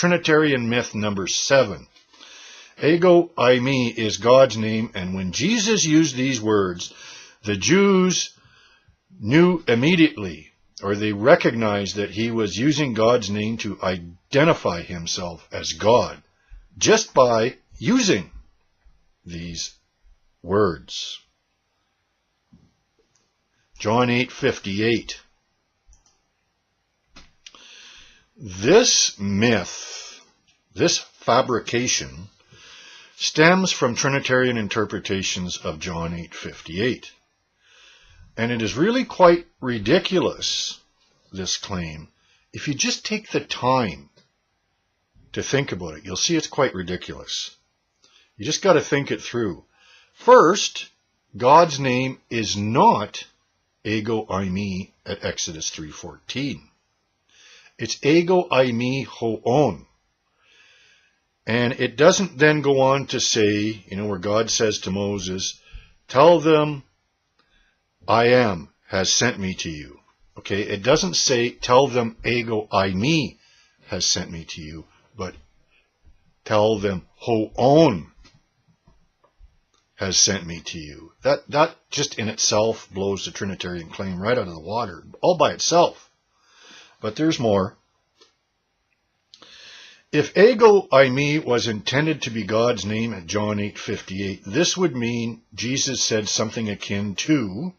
Trinitarian myth number 7. Ego, eimi is God's name, and when Jesus used these words, the Jews knew immediately, or they recognized that he was using God's name to identify himself as God, just by using these words. John 8:58. This myth, this fabrication, stems from Trinitarian interpretations of John 8:58. And it is really quite ridiculous, this claim. If you just take the time to think about it, you'll see it's quite ridiculous. You just got to think it through. First, God's name is not ego, eimi at Exodus 3:14. It's ego, eimi, hoon. And it doesn't then go on to say, where God says to Moses, tell them, I am has sent me to you. Okay, it doesn't say, tell them ego, eimi has sent me to you, but tell them hoon has sent me to you. That just in itself blows the Trinitarian claim right out of the water, all by itself. But there's more. If ego, eimi was intended to be God's name at John 8:58, this would mean Jesus said something akin to,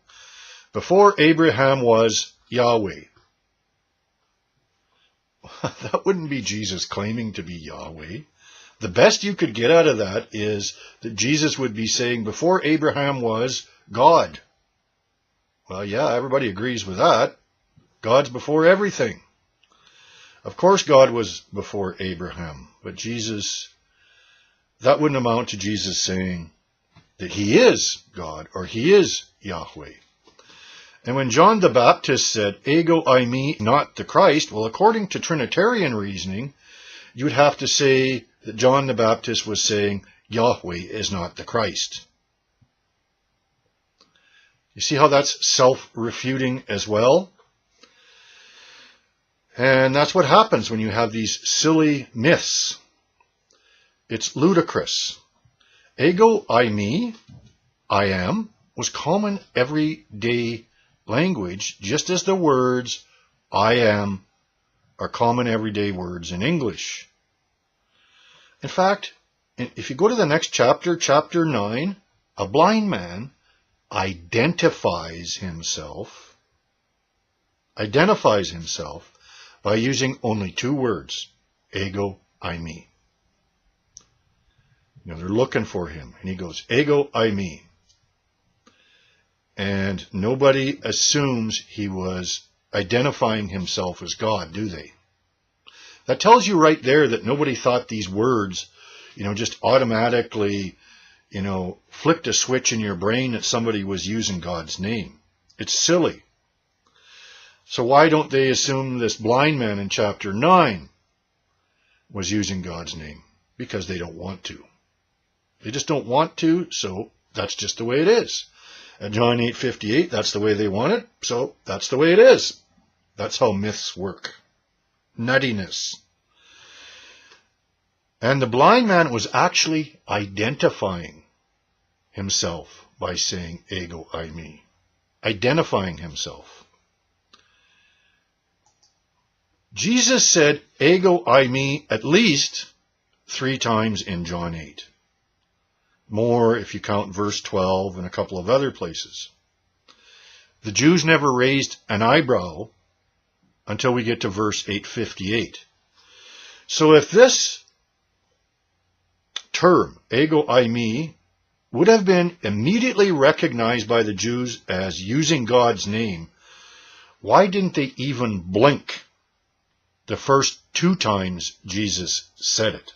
before Abraham was Yahweh. That wouldn't be Jesus claiming to be Yahweh. The best you could get out of that is that Jesus would be saying, before Abraham was God. Well, yeah, everybody agrees with that. God's before everything. Of course God was before Abraham, but that wouldn't amount to Jesus saying that he is God or he is Yahweh. And when John the Baptist said, ego, eimi, not the Christ, well, according to Trinitarian reasoning, you would have to say that John the Baptist was saying Yahweh is not the Christ. You see how that's self-refuting as well? And that's what happens when you have these silly myths. It's ludicrous. Ego, eimi, I am, was common everyday language, just as the words I am are common everyday words in English. In fact, if you go to the next chapter, chapter 9, a blind man identifies himself by using only 2 words, ego, eimi. They're looking for him, and he goes, ego, eimi. And nobody assumes he was identifying himself as God, do they? That tells you right there that nobody thought these words, just automatically, flicked a switch in your brain that somebody was using God's name. It's silly. So why don't they assume this blind man in chapter 9 was using God's name? Because they don't want to. They just don't want to, so that's just the way it is. At John 8:58, that's the way they want it, so that's the way it is. That's how myths work. Nuttiness. And the blind man was actually identifying himself by saying ego, eimi. Identifying himself. Jesus said ego, eimi at least 3 times in John 8. More if you count verse 12 and a couple of other places. The Jews never raised an eyebrow until we get to verse 8:58. So if this term, ego, eimi, would have been immediately recognized by the Jews as using God's name, why didn't they even blink the first 2 times Jesus said it?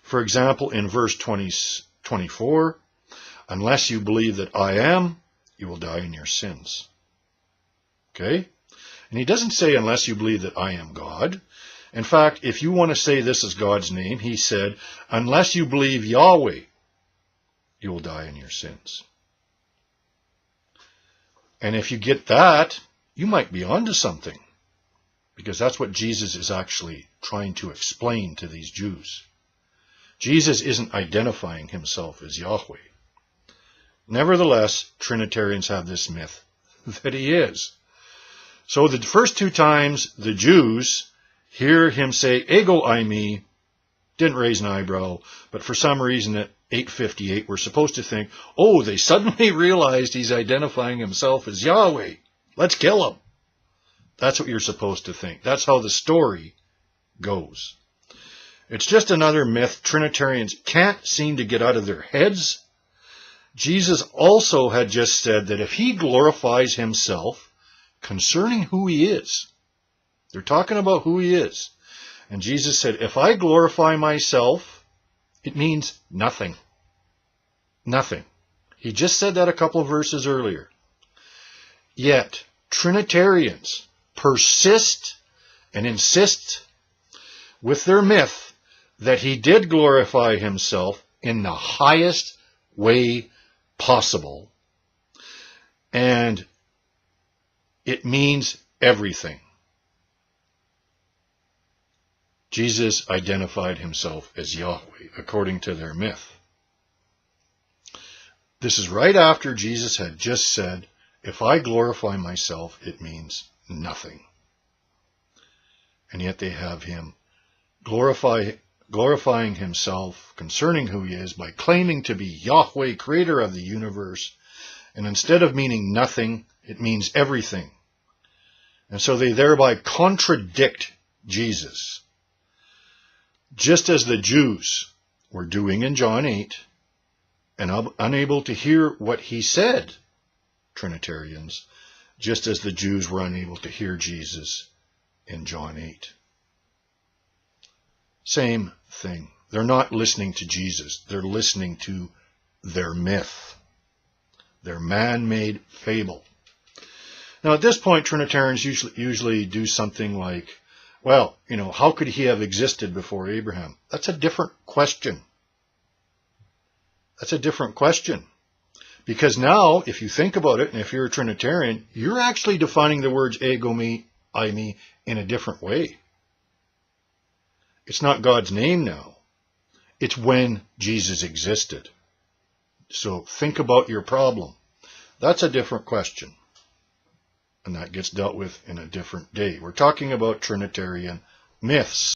For example, in verse 24, unless you believe that I am, you will die in your sins. Okay? And he doesn't say unless you believe that I am God. In fact, if you want to say this is God's name, he said, unless you believe Yahweh, you will die in your sins. And if you get that, you might be onto something. because that's what Jesus is actually trying to explain to these Jews. Jesus isn't identifying himself as Yahweh. Nevertheless, Trinitarians have this myth that he is. So the first two times the Jews hear him say, ego eimi, didn't raise an eyebrow, but for some reason at 8:58 we're supposed to think, oh, they suddenly realized he's identifying himself as Yahweh. Let's kill him. That's what you're supposed to think. That's how the story goes. It's just another myth Trinitarians can't seem to get out of their heads. Jesus also had just said that if he glorifies himself concerning who he is, they're talking about who he is. And Jesus said, if I glorify myself, it means nothing. Nothing. He just said that a couple of verses earlier. Yet, Trinitarians persist and insist with their myth that he did glorify himself in the highest way possible. And it means everything. Jesus identified himself as Yahweh, according to their myth. This is right after Jesus had just said, if I glorify myself, it means nothing. And yet they have him glorifying himself concerning who he is by claiming to be Yahweh, creator of the universe. And instead of meaning nothing, it means everything. And so they thereby contradict Jesus. Just as the Jews were doing in John 8, and unable to hear what he said, Trinitarians, just as the Jews were unable to hear Jesus in John 8. Same thing. They're not listening to Jesus. They're listening to their myth, their man-made fable. Now, at this point, Trinitarians usually do something like, well, how could he have existed before Abraham? That's a different question. That's a different question. Because now, if you think about it, and if you're a Trinitarian, you're actually defining the words ego me, eimi in a different way. It's not God's name now. It's when Jesus existed. So think about your problem. That's a different question. And that gets dealt with in a different day. We're talking about Trinitarian myths.